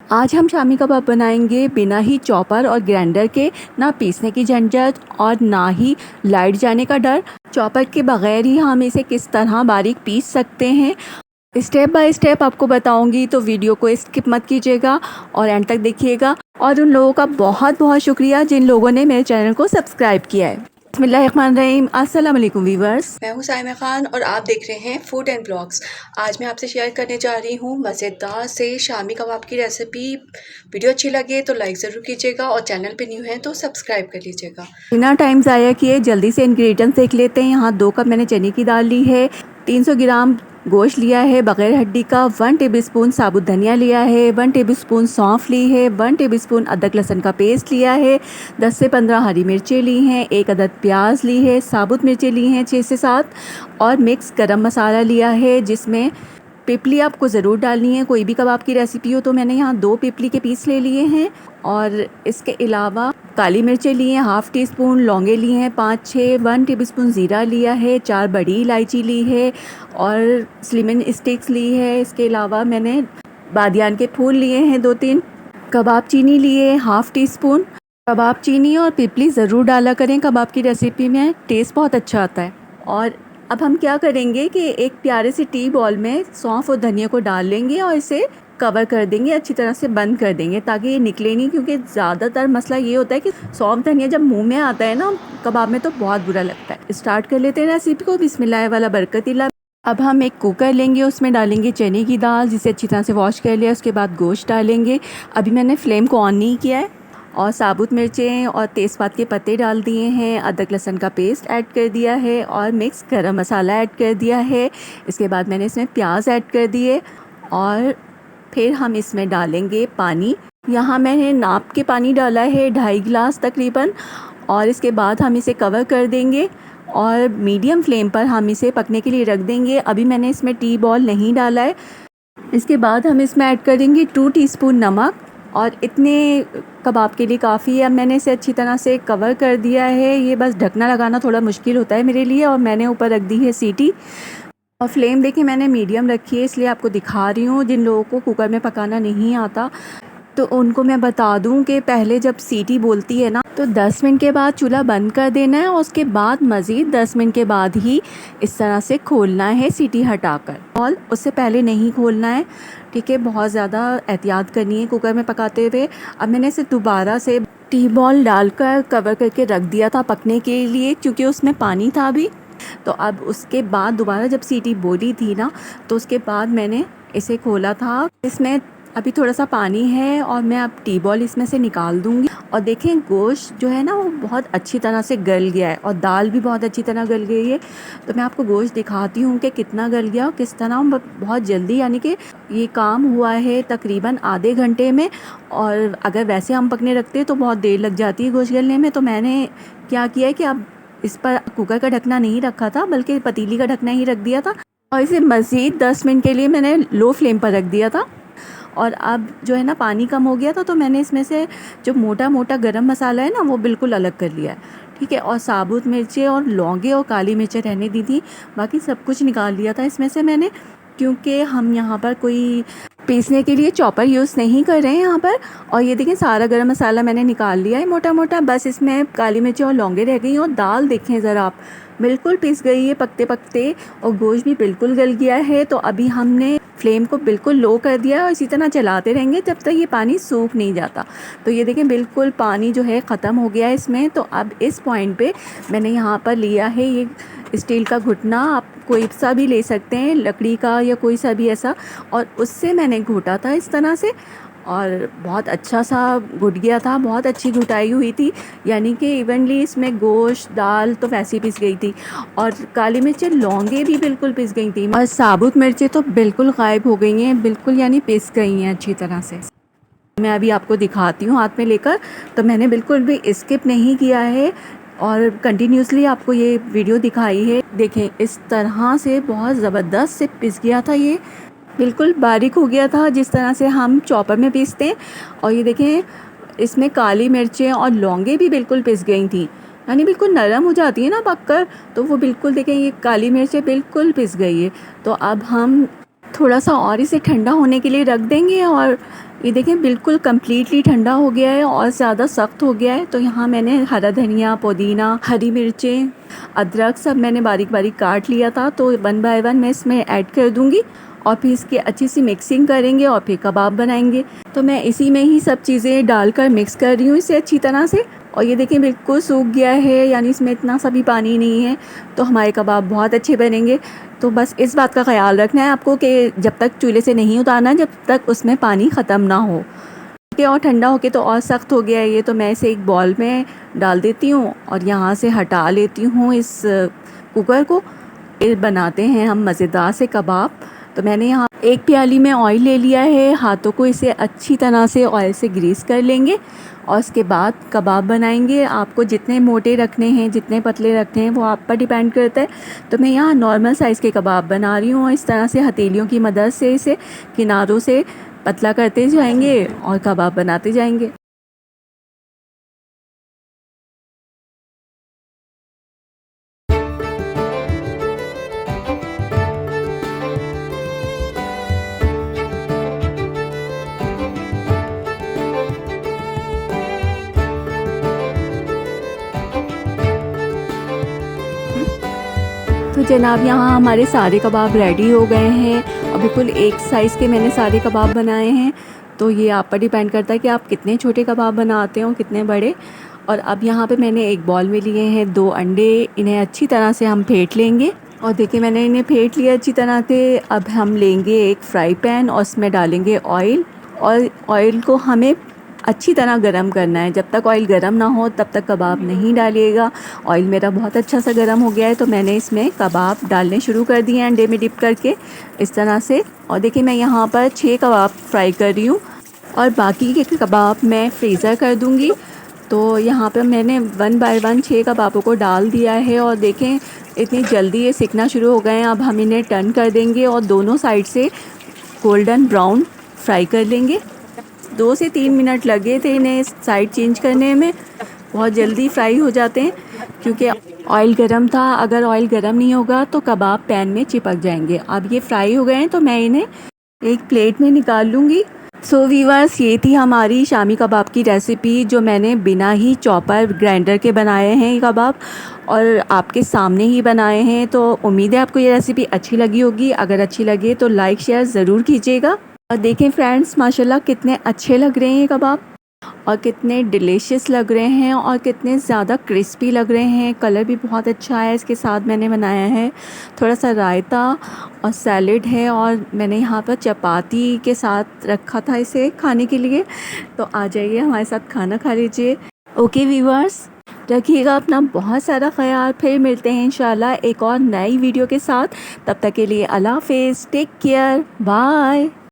आज हम शामी कबाब बनाएंगे बिना ही चॉपर और ग्राइंडर के, ना पीसने की झंझट और ना ही लाइट जाने का डर। चॉपर के बगैर ही हम इसे किस तरह बारीक पीस सकते हैं, स्टेप बाय स्टेप आपको बताऊंगी, तो वीडियो को स्किप मत कीजिएगा और एंड तक देखिएगा। और उन लोगों का बहुत बहुत शुक्रिया जिन लोगों ने मेरे चैनल को सब्सक्राइब किया है। बिस्मिल्लाहिर्रहमानिर्रहीम, अस्सलाम वालेकुम वीवर्स। मैं हूँ साइमा खान और आप देख रहे हैं फूड एंड ब्लॉग्स। आज मैं आपसे शेयर करने जा रही हूँ मज़ेदार से शामी कबाब की रेसिपी। वीडियो अच्छी लगे तो लाइक ज़रूर कीजिएगा और चैनल पे न्यू है तो सब्सक्राइब कर लीजिएगा। बिना टाइम ज़ाया किए जल्दी से इंग्रेडिएंट्स देख लेते हैं। यहाँ 2 कप मैंने चने की दाल ली है, 300 ग्राम गोश्त लिया है बग़ैर हड्डी का, 1 टेबलस्पून साबुत धनिया लिया है, 1 टेबलस्पून सौंफ ली है, 1 टेबलस्पून अदरक लहसुन का पेस्ट लिया है, 10 से 15 हरी मिर्चें ली हैं, 1 अदद प्याज ली है, साबुत मिर्चें ली हैं 6 से 7 और मिक्स गरम मसाला लिया है, जिसमें पिपली आपको ज़रूर डालनी है। कोई भी कबाब की रेसिपी हो तो मैंने यहाँ 2 पिपली के पीस ले लिए हैं। और इसके अलावा काली मिर्चें ली हैं हाफ़ टी स्पून, लौंगे लिए हैं 5-6, 1 टेबलस्पून ज़ीरा लिया है, 4 बड़ी इलायची ली है और सिनेमन स्टिक्स ली है। इसके अलावा मैंने बादियान के फूल लिए हैं 2-3, कबाब चीनी लिए हाफ़ टी स्पून। कबाब चीनी और पिपली ज़रूर डाला करें कबाब की रेसिपी में, टेस्ट बहुत अच्छा आता है। और अब हम क्या करेंगे कि एक प्यारे से टी बॉल में सौंफ और धनिया को डाल लेंगे और इसे कवर कर देंगे, अच्छी तरह से बंद कर देंगे ताकि ये निकले नहीं, क्योंकि ज़्यादातर मसला ये होता है कि सौंफ धनिया जब मुंह में आता है ना कबाब में तो बहुत बुरा लगता है। स्टार्ट कर लेते हैं रेसिपी को। बिस्मिल्लाह वाला बरकतिल्ला। अब हम एक कुकर लेंगे, उसमें डालेंगे चने की दाल जिसे अच्छी तरह से वॉश कर लिया। उसके बाद गोश्त डालेंगे। अभी मैंने फ्लेम को ऑन नहीं किया है और साबुत मिर्चें और तेज़पात के पत्ते डाल दिए हैं, अदरक लहसुन का पेस्ट ऐड कर दिया है और मिक्स गरम मसाला ऐड कर दिया है। इसके बाद मैंने इसमें प्याज ऐड कर दिए और फिर हम इसमें डालेंगे पानी। यहाँ मैंने नाप के पानी डाला है 2.5 गिलास तकरीबन। और इसके बाद हम इसे कवर कर देंगे और मीडियम फ्लेम पर हम इसे पकने के लिए रख देंगे। अभी मैंने इसमें टी बॉल नहीं डाला है। इसके बाद हम इसमें ऐड करेंगे 2 टीस्पून नमक और इतने कबाब के लिए काफ़ी है। अब मैंने इसे अच्छी तरह से कवर कर दिया है। ये बस ढकना लगाना थोड़ा मुश्किल होता है मेरे लिए और मैंने ऊपर रख दी है सीटी। और फ्लेम देखिए मैंने मीडियम रखी है, इसलिए आपको दिखा रही हूँ। जिन लोगों को कुकर में पकाना नहीं आता तो उनको मैं बता दूं कि पहले जब सीटी बोलती है ना तो 10 मिनट के बाद चूल्हा बंद कर देना है और उसके बाद मज़ीद 10 मिनट के बाद ही इस तरह से खोलना है सीटी हटाकर, और उससे पहले नहीं खोलना है। ठीक है, बहुत ज़्यादा एहतियात करनी है कुकर में पकाते हुए। अब मैंने इसे दोबारा से टी बॉल डालकर कवर करके रख दिया था पकने के लिए, क्योंकि उसमें पानी था अभी। तो अब उसके बाद दोबारा जब सीटी बोली थी ना तो उसके बाद मैंने इसे खोला था। इसमें अभी थोड़ा सा पानी है और मैं अब टी बॉल इसमें से निकाल दूंगी। और देखें गोश्त जो है ना वो बहुत अच्छी तरह से गल गया है और दाल भी बहुत अच्छी तरह गल गई है। तो मैं आपको गोश्त दिखाती हूँ कि कितना गल गया और किस तरह बहुत जल्दी, यानी कि ये काम हुआ है तकरीबन आधे घंटे में। और अगर वैसे हम पकने रखते तो बहुत देर लग जाती है गोश्त गलने में। तो मैंने क्या किया है कि अब इस पर कुकर का ढकना नहीं रखा था बल्कि पतीली का ढकना ही रख दिया था और इसे मज़ीद 10 मिनट के लिए मैंने लो फ्लेम पर रख दिया था। और अब जो है ना पानी कम हो गया था तो मैंने इसमें से जो मोटा मोटा गरम मसाला है ना वो बिल्कुल अलग कर लिया है। ठीक है, और साबुत मिर्चें और लौंगे और काली मिर्चें रहने दी थी, बाकी सब कुछ निकाल लिया था इसमें से मैंने, क्योंकि हम यहाँ पर कोई पीसने के लिए चॉपर यूज़ नहीं कर रहे हैं यहाँ पर। और ये देखें सारा गरम मसाला मैंने निकाल लिया है मोटा मोटा, बस इसमें काली मिर्चें और लौंगे रह गई। और दाल देखें ज़रा आप, बिल्कुल पिस गई है पकते पकते और गोश्त भी बिल्कुल गल गया है। तो अभी हमने फ्लेम को बिल्कुल लो कर दिया और इसी तरह चलाते रहेंगे जब तक ये पानी सूख नहीं जाता। तो ये देखें बिल्कुल पानी जो है ख़त्म हो गया है इसमें। तो अब इस पॉइंट पे मैंने यहाँ पर लिया है ये स्टील का घुटना, आप कोई सा भी ले सकते हैं, लकड़ी का या कोई सा भी ऐसा, और उससे मैंने घुटा था इस तरह से और बहुत अच्छा सा घुट गया था, बहुत अच्छी घुटाई हुई थी, यानी कि इवनली इसमें गोश्त दाल तो वैसे ही पिस गई थी और काली मिर्चें लौंगे भी बिल्कुल पिस गई थी और साबुत मिर्चें तो बिल्कुल गायब हो गई हैं, बिल्कुल यानी पिस गई हैं अच्छी तरह से। मैं अभी आपको दिखाती हूँ हाथ में लेकर, तो मैंने बिल्कुल भी स्किप नहीं किया है और कंटिन्यूसली आपको ये वीडियो दिखाई है। देखें इस तरह से बहुत ज़बरदस्त से पिस गया था, ये बिल्कुल बारीक हो गया था जिस तरह से हम चॉपर में पीसते हैं। और ये देखें इसमें काली मिर्चें और लौंगे भी बिल्कुल पिस गई थी, यानी बिल्कुल नरम हो जाती है ना पककर, तो वो बिल्कुल देखें ये काली मिर्चें बिल्कुल पिस गई है। तो अब हम थोड़ा सा और इसे ठंडा होने के लिए रख देंगे। और ये देखें बिल्कुल कम्प्लीटली ठंडा हो गया है और ज़्यादा सख्त हो गया है। तो यहाँ मैंने हरा धनिया, पुदीना, हरी मिर्चें, अदरक सब मैंने बारीक बारीक काट लिया था। तो 1 बाय 1 मैं इसमें ऐड कर दूँगी और फिर इसकी अच्छी सी मिक्सिंग करेंगे और फिर कबाब बनाएंगे। तो मैं इसी में ही सब चीज़ें डालकर मिक्स कर रही हूँ इसे अच्छी तरह से। और ये देखें बिल्कुल सूख गया है, यानी इसमें इतना सा भी पानी नहीं है। तो हमारे कबाब बहुत अच्छे बनेंगे। तो बस इस बात का ख़याल रखना है आपको कि जब तक चूल्हे से नहीं उतारना, जब तक उसमें पानी ख़त्म ना हो। ठीक है, और ठंडा होके तो और सख्त हो गया है ये। तो मैं इसे एक बॉल में डाल देती हूँ और यहाँ से हटा लेती हूँ इस कुकर को। फिर बनाते हैं हम मज़ेदार से कबाब। तो मैंने यहाँ 1 प्याली में ऑयल ले लिया है। हाथों को इसे अच्छी तरह से ऑयल से ग्रीस कर लेंगे और उसके बाद कबाब बनाएंगे। आपको जितने मोटे रखने हैं, जितने पतले रखने हैं, वो आप पर डिपेंड करता है। तो मैं यहाँ नॉर्मल साइज़ के कबाब बना रही हूँ। इस तरह से हथेलियों की मदद से इसे किनारों से पतला करते जाएंगे और कबाब बनाते जाएंगे। तो जनाब यहाँ हमारे सारे कबाब रेडी हो गए हैं और बिल्कुल एक साइज़ के मैंने सारे कबाब बनाए हैं। तो ये आप पर डिपेंड करता है कि आप कितने छोटे कबाब बनाते हो, कितने बड़े। और अब यहाँ पे मैंने एक बॉल में लिए हैं 2 अंडे। इन्हें अच्छी तरह से हम फेंट लेंगे। और देखिए मैंने इन्हें फेंट लिया अच्छी तरह से। अब हम लेंगे एक फ्राई पैन और उसमें डालेंगे ऑयल। और ऑयल को हमें अच्छी तरह गरम करना है। जब तक ऑयल गरम ना हो तब तक कबाब नहीं डालिएगा। ऑयल मेरा बहुत अच्छा सा गरम हो गया है। तो मैंने इसमें कबाब डालने शुरू कर दिए अंडे में डिप करके इस तरह से। और देखिए मैं यहाँ पर 6 कबाब फ्राई कर रही हूँ और बाकी के कबाब मैं फ्रीज़र कर दूँगी। तो यहाँ पर मैंने 1 बाय 1 6 कबाबों को डाल दिया है। और देखें इतनी जल्दी ये सिकना शुरू हो गए हैं। अब हम इन्हें टर्न कर देंगे और दोनों साइड से गोल्डन ब्राउन फ्राई कर लेंगे। 2 से 3 मिनट लगे थे इन्हें साइड चेंज करने में। बहुत जल्दी फ्राई हो जाते हैं क्योंकि ऑयल गरम था। अगर ऑयल गरम नहीं होगा तो कबाब पैन में चिपक जाएंगे। अब ये फ्राई हो गए हैं तो मैं इन्हें एक प्लेट में निकाल लूँगी। सो वीवर्स, ये थी हमारी शामी कबाब की रेसिपी जो मैंने बिना ही चॉपर ग्राइंडर के बनाए हैं ये कबाब, और आपके सामने ही बनाए हैं। तो उम्मीद है आपको ये रेसिपी अच्छी लगी होगी। अगर अच्छी लगे तो लाइक शेयर ज़रूर कीजिएगा। और देखें फ्रेंड्स, माशाल्लाह कितने अच्छे लग रहे हैं ये कबाब और कितने डिलीशियस लग रहे हैं और कितने ज़्यादा क्रिस्पी लग रहे हैं। कलर भी बहुत अच्छा है। इसके साथ मैंने बनाया है थोड़ा सा रायता और सैलेड है। और मैंने यहाँ पर चपाती के साथ रखा था इसे खाने के लिए। तो आ जाइए हमारे साथ खाना खा लीजिए। ओके व्यूअर्स, रखिएगा अपना बहुत सारा ख्याल। फिर मिलते हैं इंशाल्लाह एक और नई वीडियो के साथ। तब तक के लिए अल्लाह हाफ़िज़, टेक केयर, बाय।